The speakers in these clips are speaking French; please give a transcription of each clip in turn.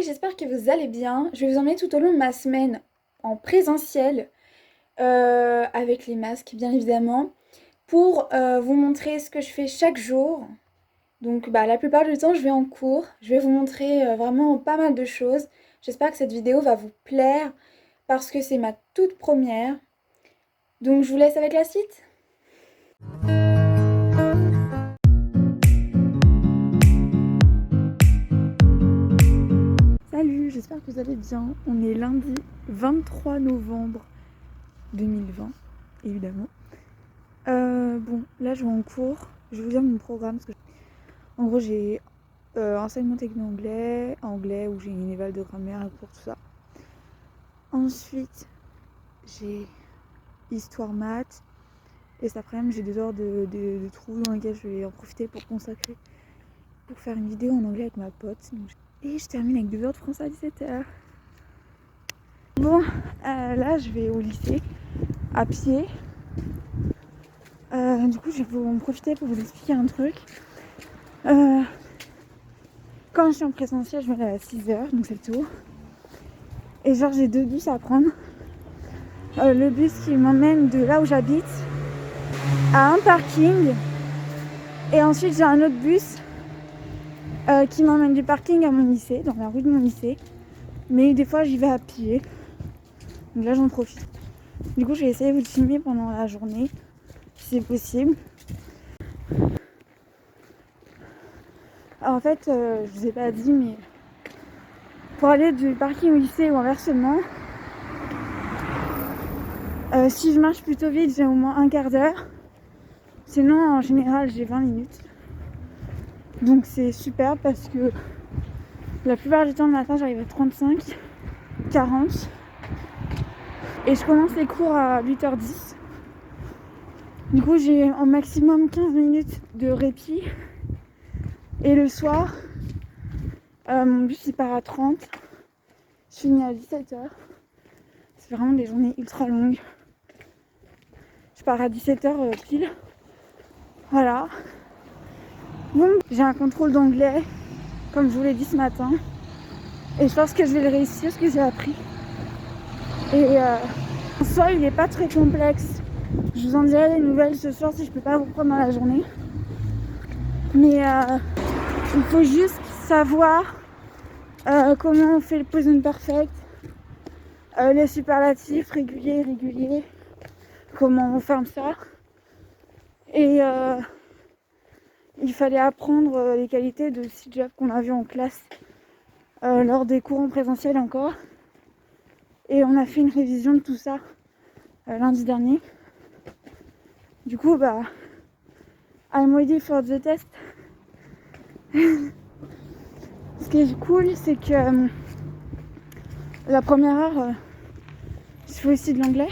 j'espère que vous allez bien. Je vais vous emmener tout au long de ma semaine en présentiel, avec les masques bien évidemment, pour vous montrer ce que je fais chaque jour. Donc la plupart du temps je vais en cours, je vais vous montrer vraiment pas mal de choses. J'espère que cette vidéo va vous plaire parce que c'est ma toute première. Donc je vous laisse avec la suite. Salut, j'espère que vous allez bien. On est lundi 23 novembre 2020, évidemment. Bon, là je vais en cours. Je vais vous dire mon programme. Parce que en gros, j'ai enseignement techno anglais où j'ai une éval de grammaire, un cours, tout ça. Ensuite, j'ai histoire maths. Et cet après-midi, j'ai 2 heures de trou dans lesquels je vais en profiter pour consacrer, pour faire une vidéo en anglais avec ma pote. Et je termine avec 2 heures de français à 17h. Bon, là je vais au lycée à pied. Du coup, je vais en profiter pour vous expliquer un truc. Quand je suis en présentiel, je me lève à 6h, donc c'est tôt. Et genre, j'ai 2 bus à prendre. Le bus qui m'emmène de là où j'habite à un parking. Et ensuite, j'ai un autre bus qui m'emmène du parking à mon lycée, dans la rue de mon lycée. Mais des fois, j'y vais à pied. Donc là, j'en profite. Du coup, je vais essayer de vous filmer pendant la journée, si c'est possible. Alors, en fait, je vous ai pas dit, mais pour aller du parking au lycée ou inversement, si je marche plutôt vite, j'ai au moins un quart d'heure. Sinon, en général, j'ai 20 minutes. Donc c'est super parce que la plupart du temps le matin, j'arrive à 35, 40. Et je commence les cours à 8h10. Du coup, j'ai en maximum 15 minutes de répit. Et le soir, mon bus il part à 30. Je finis à 17h. C'est vraiment des journées ultra longues. Je pars à 17h pile. Voilà. Bon, j'ai un contrôle d'anglais, comme je vous l'ai dit ce matin. Et je pense que je vais le réussir, ce que j'ai appris. Et en soi, il n'est pas très complexe. Je vous en dirai des nouvelles ce soir si je peux pas vous prendre dans la journée. Mais il faut juste savoir comment on fait le present perfect, les superlatifs réguliers, irréguliers, comment on ferme ça. Et il fallait apprendre les qualités de 6 jobs qu'on a vu en classe lors des cours en présentiel encore. Et on a fait une révision de tout ça lundi dernier. Du coup, I'm ready for the test. Ce qui est cool, c'est que la première heure, je fais aussi de l'anglais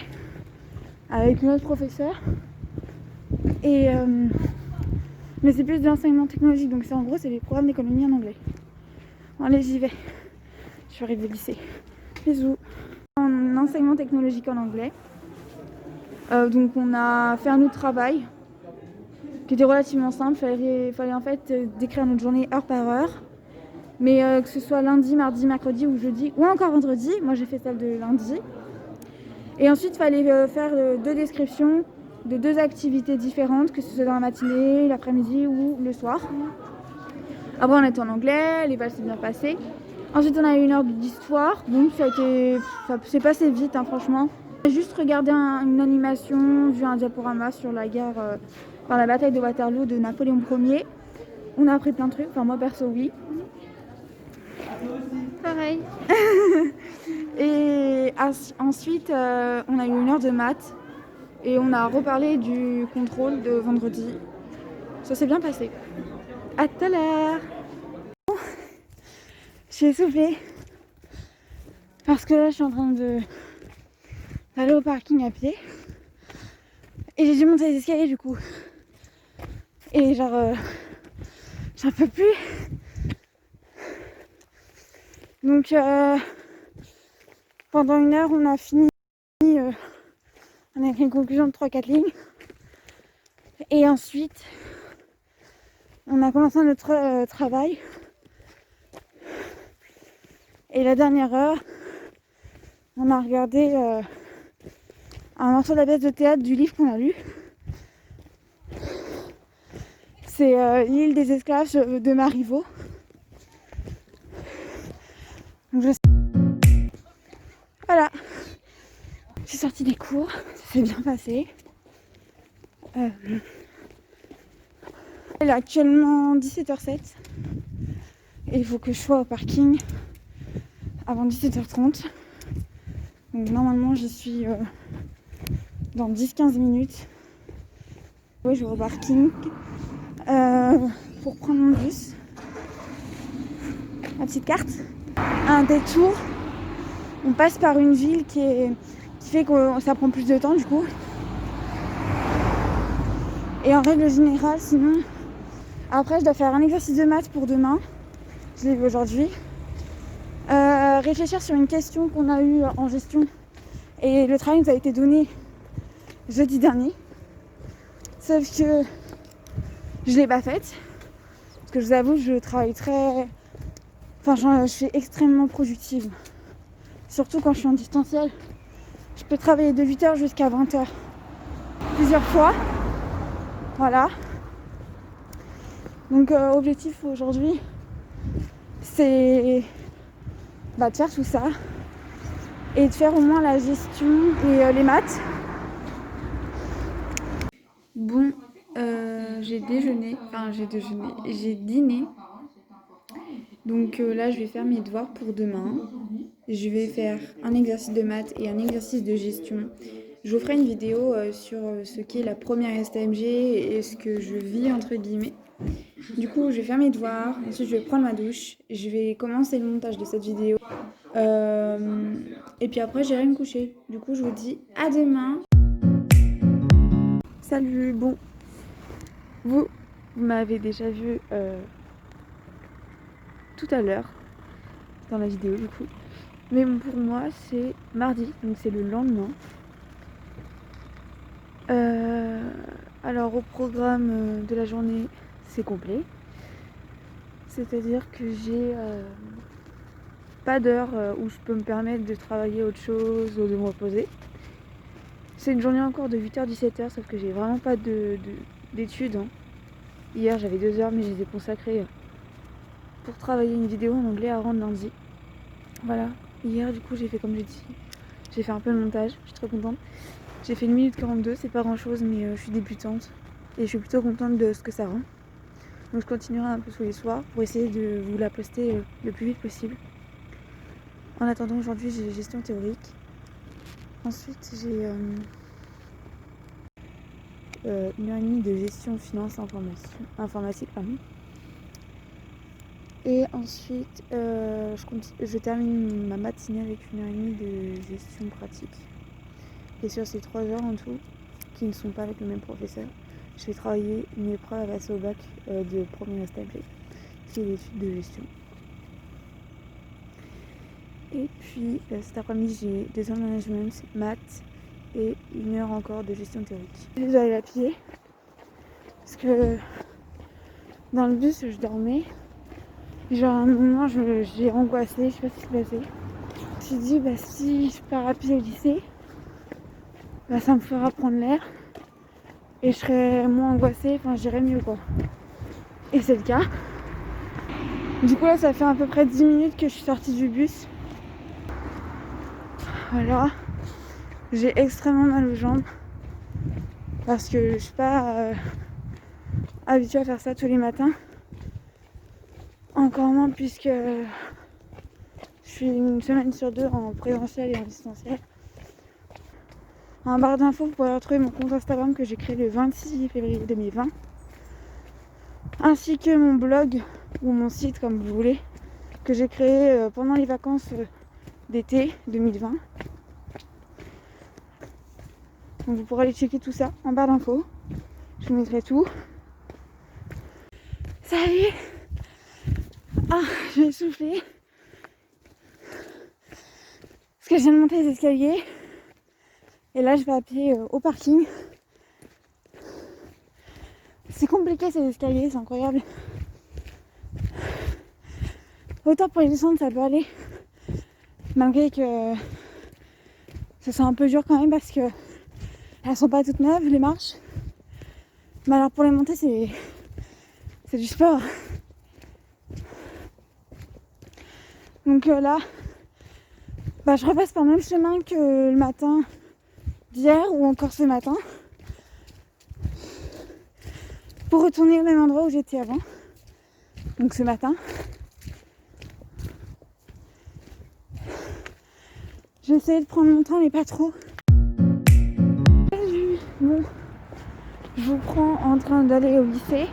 avec une autre professeure. Et mais c'est plus de l'enseignement technologique, donc c'est en gros c'est les programmes d'économie en anglais. Bon, allez, j'y vais. Je suis arrivée au lycée. Bisous. En enseignement technologique en anglais. Donc on a fait un autre travail qui était relativement simple. Il fallait en fait décrire notre journée heure par heure. Mais que ce soit lundi, mardi, mercredi ou jeudi, ou encore vendredi. Moi j'ai fait celle de lundi. Et ensuite il fallait faire 2 descriptions de 2 activités différentes, que ce soit dans la matinée, l'après-midi ou le soir. Après on était en anglais, les balles s'est bien passées. Ensuite on a eu 1 heure d'histoire, donc ça s'est passé vite hein, franchement. J'ai juste regardé une animation, vu un diaporama sur la guerre, la bataille de Waterloo de Napoléon Ier. On a appris plein de trucs, enfin moi perso oui. Pareil. Et ensuite on a eu 1 heure de maths et on a reparlé du contrôle de vendredi. Ça s'est bien passé. À tout à l'heure. Je suis essoufflée parce que là je suis en train d'aller au parking à pied et j'ai dû monter les escaliers du coup. Et genre j'en peux plus. Donc pendant 1 heure on a fini, on a écrit une conclusion de 3-4 lignes. Et ensuite on a commencé notre travail. Et la dernière heure, on a regardé un morceau de la pièce de théâtre du livre qu'on a lu. C'est L'île des esclaves de Marivaux. Donc voilà, j'ai sorti des cours, ça s'est bien passé. Il est actuellement 17h07 et il faut que je sois au parking avant 17h30. Donc normalement j'y suis dans 10-15 minutes. Oui, je vais au parking pour prendre mon bus. Ma petite carte. Un détour. On passe par une ville qui fait que ça prend plus de temps du coup. Et en règle générale, sinon, après je dois faire un exercice de maths pour demain. Je l'ai vu aujourd'hui. Réfléchir sur une question qu'on a eue en gestion. Et le travail nous a été donné jeudi dernier. Sauf que je ne l'ai pas faite. Parce que je vous avoue, je travaille je suis extrêmement productive. Surtout quand je suis en distanciel. Je peux travailler de 8h jusqu'à 20h. Plusieurs fois. Voilà. Donc objectif aujourd'hui, c'est de faire tout ça. Et de faire au moins la gestion et les maths. Bon, j'ai dîné. Donc là, je vais faire mes devoirs pour demain. Je vais faire un exercice de maths et un exercice de gestion. Je vous ferai une vidéo sur ce qu'est la première STMG et ce que je vis entre guillemets. Du coup, je vais faire mes devoirs, ensuite je vais prendre ma douche, je vais commencer le montage de cette vidéo. Et puis après, j'irai me coucher. Du coup, je vous dis à demain. Salut, bon, vous m'avez déjà vu tout à l'heure dans la vidéo du coup. Mais pour moi, c'est mardi, donc c'est le lendemain. Alors au programme de la journée, c'est complet. C'est-à-dire que j'ai pas d'heure où je peux me permettre de travailler autre chose ou de me reposer. C'est une journée encore de 8h 17h, sauf que j'ai vraiment pas d'études. Hein. Hier j'avais 2 heures mais je les ai consacrées pour travailler une vidéo en anglais à rendre lundi. Voilà, hier du coup j'ai fait comme j'ai dit. J'ai fait un peu le montage, je suis très contente. J'ai fait 1 minute 42, c'est pas grand chose mais je suis débutante. Et je suis plutôt contente de ce que ça rend. Donc je continuerai un peu tous les soirs pour essayer de vous la poster le plus vite possible. En attendant, aujourd'hui j'ai gestion théorique. Ensuite j'ai 1h30 de gestion finance informatique. Et ensuite je termine ma matinée avec 1h30 de gestion pratique. Et sur ces 3 heures en tout, qui ne sont pas avec le même professeur, je vais travailler une épreuve à passer au bac de premier STMG, qui est l'étude de gestion. Et puis cet après-midi, j'ai 2 heures de management, maths et 1 heure encore de gestion théorique. Je vais aller à pied, parce que dans le bus, je dormais. Genre à un moment, j'ai angoissé, je sais pas ce qui s'est passé. Je me suis dit, si je pars à pied au lycée, ça me fera prendre l'air. Et je serais moins angoissée, j'irais mieux quoi. Et c'est le cas. Du coup là ça fait à peu près 10 minutes que je suis sortie du bus. Voilà. J'ai extrêmement mal aux jambes. Parce que je suis pas habituée à faire ça tous les matins. Encore moins puisque je suis une semaine sur 2 en présentiel et en distanciel. En barre d'infos, vous pourrez retrouver mon compte Instagram que j'ai créé le 26 février 2020. Ainsi que mon blog ou mon site comme vous voulez, que j'ai créé pendant les vacances d'été 2020. Donc vous pourrez aller checker tout ça en barre d'infos. Je vous mettrai tout. Salut. Je vais souffler. Parce que je viens de monter les escaliers. Et là je vais à pied au parking. C'est compliqué ces escaliers, c'est incroyable. Autant pour les descendre ça peut aller. Malgré que ça soit un peu dur quand même parce que elles sont pas toutes neuves les marches. Mais alors pour les montées c'est du sport. Donc là, je repasse par le même chemin que le matin d'hier ou encore ce matin pour retourner au même endroit où j'étais avant. Donc ce matin. J'ai essayé de prendre mon temps mais pas trop. Salut. Bon, je vous prends en train d'aller au lycée.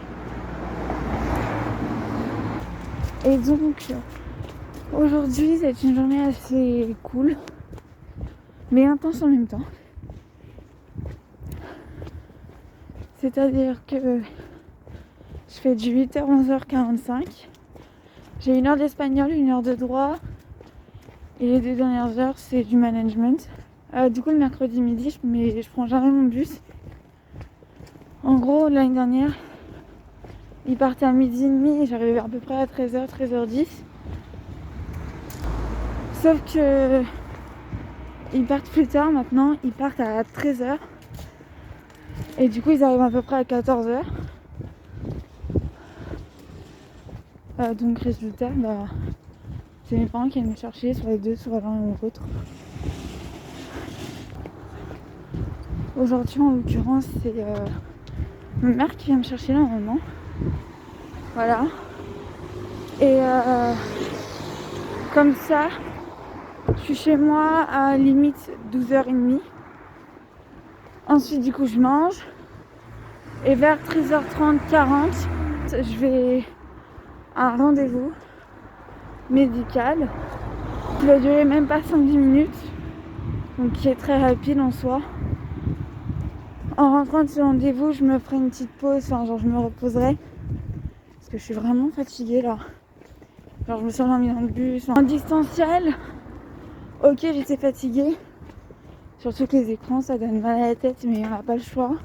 Et donc aujourd'hui c'est une journée assez cool mais intense en même temps. C'est-à-dire que je fais du 8h 11h45. J'ai 1 heure d'espagnol, 1 heure de droit. Et les 2 dernières heures, c'est du management. Du coup, le mercredi midi, je prends jamais mon bus. En gros, l'année dernière, il partait à 12h30 et j'arrivais à peu près à 13h, 13h10. Sauf que ils partent plus tard maintenant, ils partent à 13h. Et du coup, ils arrivent à peu près à 14h. Donc, résultat, c'est mes parents qui viennent me chercher sur les deux, soit l'un ou l'autre. Aujourd'hui, en l'occurrence, c'est ma mère qui vient me chercher là, normalement. Voilà. Et comme ça, je suis chez moi à limite 12h30. Ensuite, du coup, je mange. Et vers 13h30, 40, je vais à un rendez-vous médical qui va durer même pas 5-10 minutes. Donc qui est très rapide en soi. En rentrant de ce rendez-vous, je me ferai une petite pause, je me reposerai. Parce que je suis vraiment fatiguée là. Je me suis endormie dans le bus. En distanciel, ok, j'étais fatiguée. Surtout que les écrans, ça donne mal à la tête, mais on n'a pas le choix.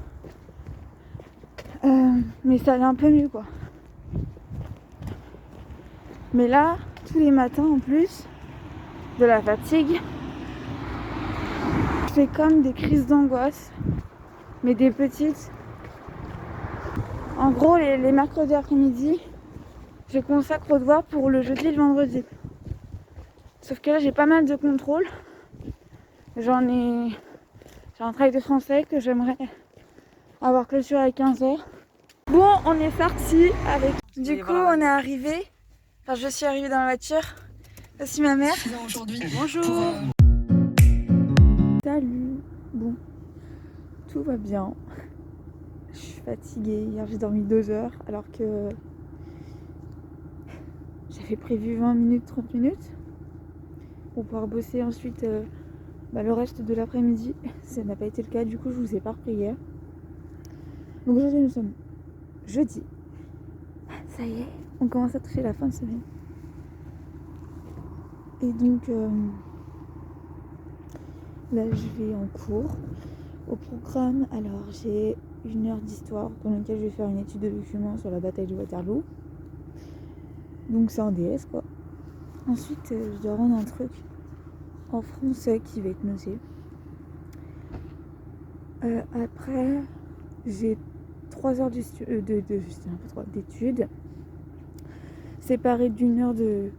Mais ça allait un peu mieux quoi. Mais là, tous les matins en plus de la fatigue, je fais comme des crises d'angoisse, mais des petites. En gros, les mercredis après-midi, je consacre aux devoirs pour le jeudi et le vendredi. Sauf que là, j'ai pas mal de contrôles. J'ai un travail de français que j'aimerais avoir clôturé à 15h. Bon, on est parti avec... Du coup, on est arrivé. Enfin, je suis arrivée dans la voiture. Voici ma mère. Bonjour. Salut. Bon, tout va bien. Je suis fatiguée. Hier, j'ai dormi 2 heures alors que j'avais prévu 20 minutes, 30 minutes pour pouvoir bosser ensuite le reste de l'après-midi. Ça n'a pas été le cas, du coup, je vous ai pas repris hier. Donc aujourd'hui, nous sommes jeudi. Ça y est, on commence à toucher la fin de semaine. Et donc là, je vais en cours. Au programme, alors j'ai 1 heure d'histoire dans laquelle je vais faire une étude de documents sur la bataille de Waterloo. Donc c'est en DS quoi. Ensuite, je dois rendre un truc en français qui va être noté. Après, j'ai 3 heures d'études séparées d'1 heure de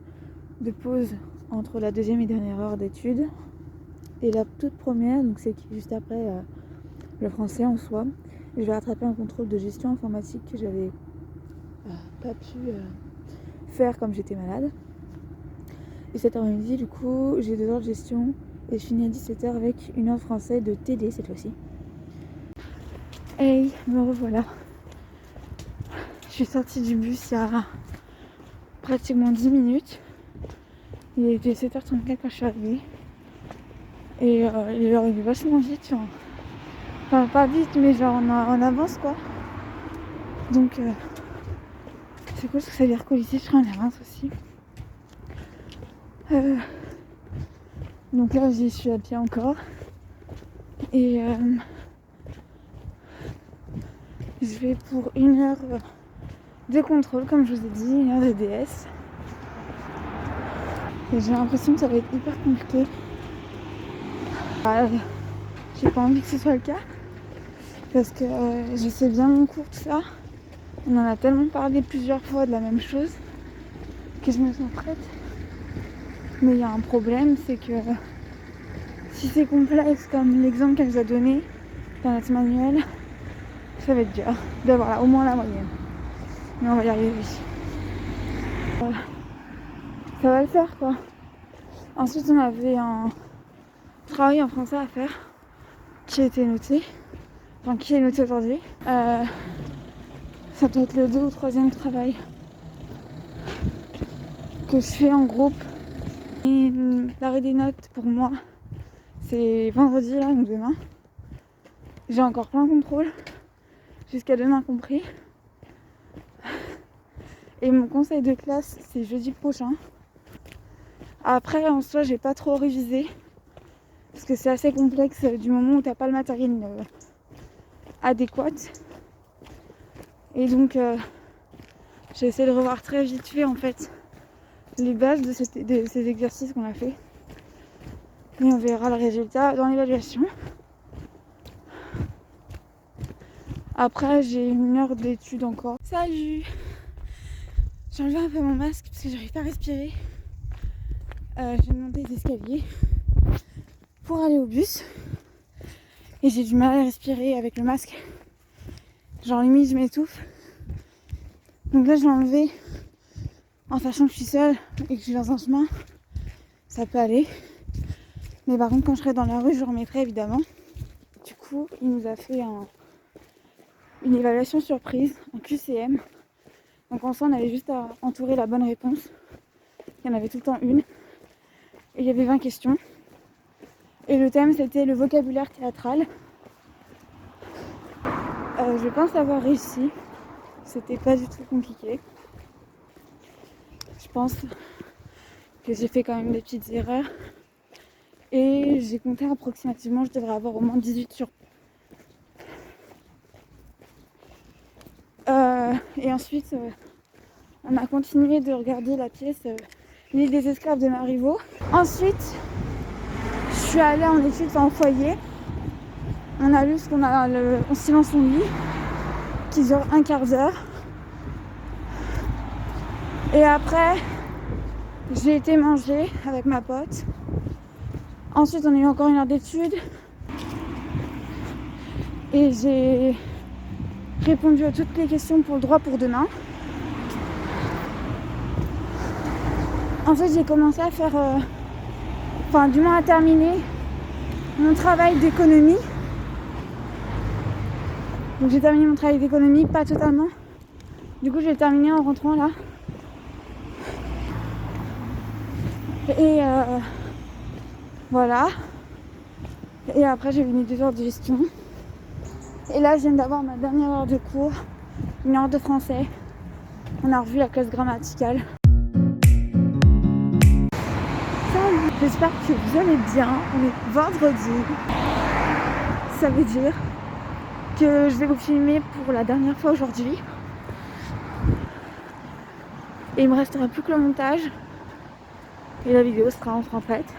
pause entre la deuxième et dernière heure d'études. Et la toute première, donc celle qui est juste après le français en soi, je vais rattraper un contrôle de gestion informatique que j'avais pas pu faire comme j'étais malade. Et cet après-midi, du coup, j'ai 2 heures de gestion et je finis à 17h avec 1 heure de français de TD cette fois-ci. Hey, me revoilà. Je suis sortie du bus il y a pratiquement 10 minutes. Il était 7h34 quand je suis arrivée. Et il est arrivé vachement vite. Enfin, pas vite, mais genre en avance quoi. Donc, c'est cool parce que ça veut dire qu'au lycée, je serai en avance aussi. Donc là, j'y suis à pied encore. Et je vais pour 1 heure de contrôle, comme je vous ai dit, 1 heure de DS. Et j'ai l'impression que ça va être hyper compliqué. J'ai pas envie que ce soit le cas. Parce que je sais bien mon cours, tout ça. On en a tellement parlé plusieurs fois de la même chose que je me sens prête. Mais il y a un problème, c'est que si c'est complexe comme l'exemple qu'elle nous a donné dans notre manuel, ça va être dur d'avoir là, au moins la moyenne. Mais on va y arriver. Ça va le faire quoi. Ensuite on avait un travail en français à faire qui a été noté. Enfin qui est noté aujourd'hui. Ça doit être le 2 ou 3e travail que je fais en groupe. Et l'arrêt des notes pour moi c'est vendredi là, donc demain. J'ai encore plein de contrôles, jusqu'à demain compris. Et mon conseil de classe c'est jeudi prochain. Après en soi j'ai pas trop révisé parce que c'est assez complexe du moment où t'as pas le matériel adéquat. Et donc j'ai essayé de revoir très vite fait en fait les bases de ces exercices qu'on a fait. Et on verra le résultat dans l'évaluation. Après j'ai 1 heure d'études encore. Salut! J'ai enlevé un peu mon masque parce que j'arrive pas à respirer. J'ai monté les escaliers pour aller au bus. Et j'ai du mal à respirer avec le masque. Genre limite je m'étouffe. Donc là je l'ai enlevé en sachant que je suis seule et que je suis dans un chemin. Ça peut aller. Mais par contre quand je serai dans la rue je le remettrai évidemment. Du coup il nous a fait une évaluation surprise, un QCM. Donc en soi on avait juste à entourer la bonne réponse. Il y en avait tout le temps une. Et il y avait 20 questions. Et le thème c'était le vocabulaire théâtral. Je pense avoir réussi. C'était pas du tout compliqué. Je pense que j'ai fait quand même des petites erreurs. Et j'ai compté approximativement, je devrais avoir au moins 18 sur. Et ensuite, on a continué de regarder la pièce L'île des esclaves de Marivaux. Ensuite, je suis allée en études en foyer. On a lu ce qu'on a On silence son lit, qui dure 1/4 d'heure. Et après, j'ai été manger avec ma pote. Ensuite, on a eu encore 1 heure d'études. Et j'ai répondu à toutes les questions pour le droit pour demain. Ensuite, j'ai commencé à faire, du moins à terminer mon travail d'économie. Donc j'ai terminé mon travail d'économie, pas totalement. Du coup, j'ai terminé en rentrant là. Et voilà. Et après, j'ai eu 2 heures de gestion. Et là, je viens d'avoir ma dernière heure de cours, 1 heure de français. On a revu la classe grammaticale. Salut, j'espère que vous allez bien. On est vendredi. Ça veut dire que je vais vous filmer pour la dernière fois aujourd'hui. Et il me restera plus que le montage. Et la vidéo sera enfin prête.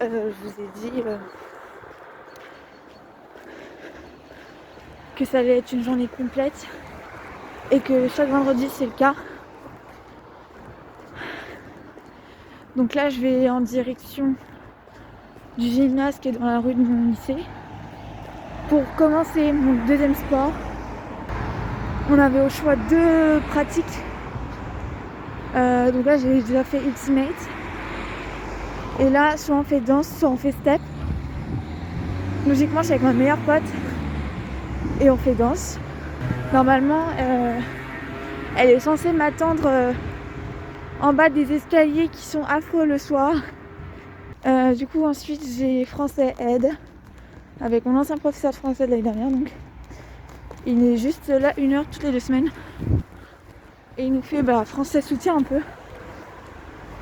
Je vous ai dit que ça allait être une journée complète. Et que chaque vendredi c'est le cas. Donc là je vais en direction du gymnase qui est dans la rue de mon lycée pour commencer mon 2e sport. On avait au choix 2 pratiques. Donc là j'ai déjà fait Ultimate. Et là soit on fait danse, soit on fait step. Logiquement je suis avec ma meilleure pote et on fait danse. Normalement elle est censée m'attendre en bas des escaliers qui sont affreux le soir. Du coup ensuite j'ai français aide avec mon ancien professeur de français de l'année dernière. Donc il est juste là 1 heure toutes les 2 semaines. Et il nous fait français soutien un peu.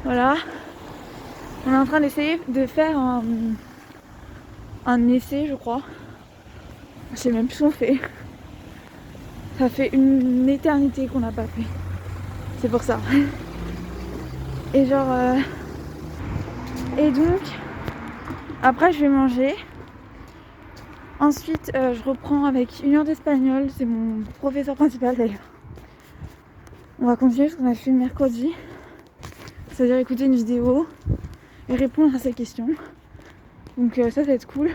Voilà. On est en train d'essayer de faire un essai je crois. Je sais même plus ce qu'on fait. Ça fait une éternité qu'on n'a pas fait. C'est pour ça. Et genre et donc après je vais manger. Ensuite je reprends avec 1 heure d'espagnol. C'est mon professeur principal d'ailleurs. On va continuer ce qu'on a fait le mercredi. C'est-à-dire écouter une vidéo et répondre à ses questions. Donc ça va être cool.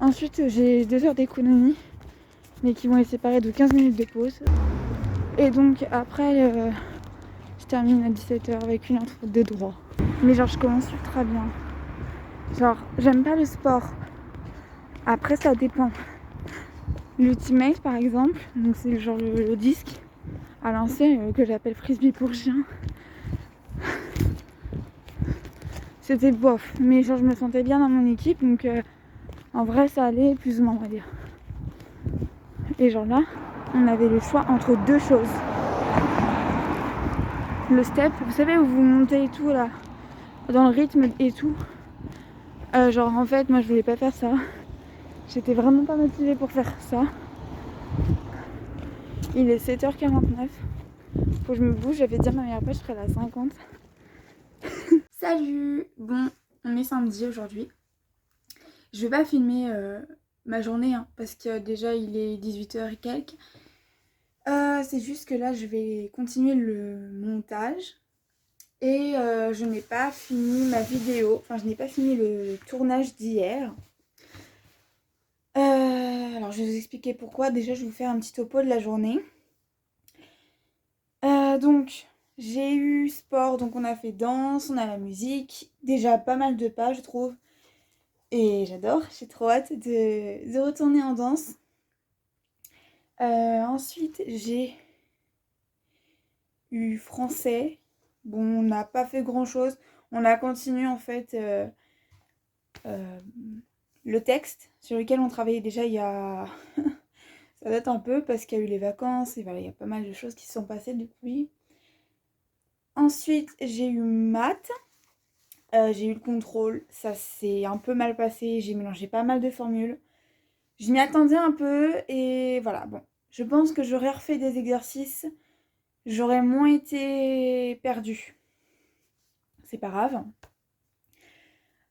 Ensuite j'ai 2 heures d'économie, mais qui vont être séparées de 15 minutes de pause. Et donc après je termine à 17h avec 1 heure de droit. Mais genre je commence ultra bien. Genre j'aime pas le sport. Après ça dépend. L'ultimate par exemple, donc c'est genre le disque à lancer que j'appelle frisbee pour chien. C'était bof, mais genre je me sentais bien dans mon équipe, donc en vrai ça allait plus ou moins, on va dire. Et genre là, on avait le choix entre 2 choses. Le step, vous savez où vous montez et tout là, dans le rythme et tout. Genre en fait moi je voulais pas faire ça. J'étais vraiment pas motivée pour faire ça. Il est 7h49. Faut que je me bouge, j'avais dit à ma meilleure pote je serais à la 50. Salut. Bon, on est samedi aujourd'hui. Je vais pas filmer ma journée hein, parce que déjà il est 18h et quelques. C'est juste que là je vais continuer le montage. Et je n'ai pas fini ma vidéo, enfin je n'ai pas fini le tournage d'hier. Alors je vais vous expliquer pourquoi. Déjà je vais vous faire un petit topo de la journée. Donc j'ai eu sport, donc on a fait danse, on a la musique. Déjà pas mal de pas je trouve. Et j'adore, j'ai trop hâte de retourner en danse. Ensuite j'ai eu français. Bon, on n'a pas fait grand chose. On a continué en fait le texte sur lequel on travaillait déjà il y a... ça date un peu parce qu'il y a eu les vacances et voilà, il y a pas mal de choses qui se sont passées depuis. Ensuite, j'ai eu maths. J'ai eu le contrôle. Ça s'est un peu mal passé. J'ai mélangé pas mal de formules. Je m'y attendais un peu et voilà. Bon, je pense que j'aurais refait des exercices. J'aurais moins été perdue. C'est pas grave.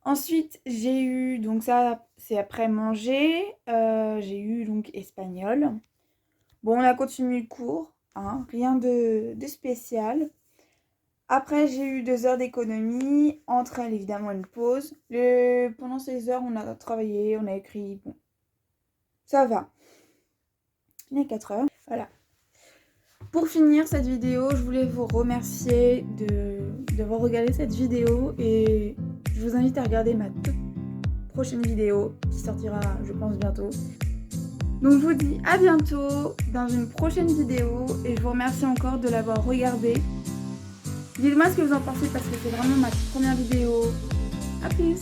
Ensuite, j'ai eu, donc ça c'est après manger, j'ai eu donc espagnol. Bon, on a continué le cours, hein, rien de spécial. Après, j'ai eu 2 heures d'économie, entre elles évidemment une pause. Pendant ces heures, on a travaillé, on a écrit, bon, ça va. Il est 4 heures, voilà. Pour finir cette vidéo, je voulais vous remercier d'avoir regardé cette vidéo et je vous invite à regarder ma toute prochaine vidéo qui sortira, je pense, bientôt. Donc je vous dis à bientôt dans une prochaine vidéo et je vous remercie encore de l'avoir regardée. Dites-moi ce que vous en pensez parce que c'est vraiment ma première vidéo. A plus!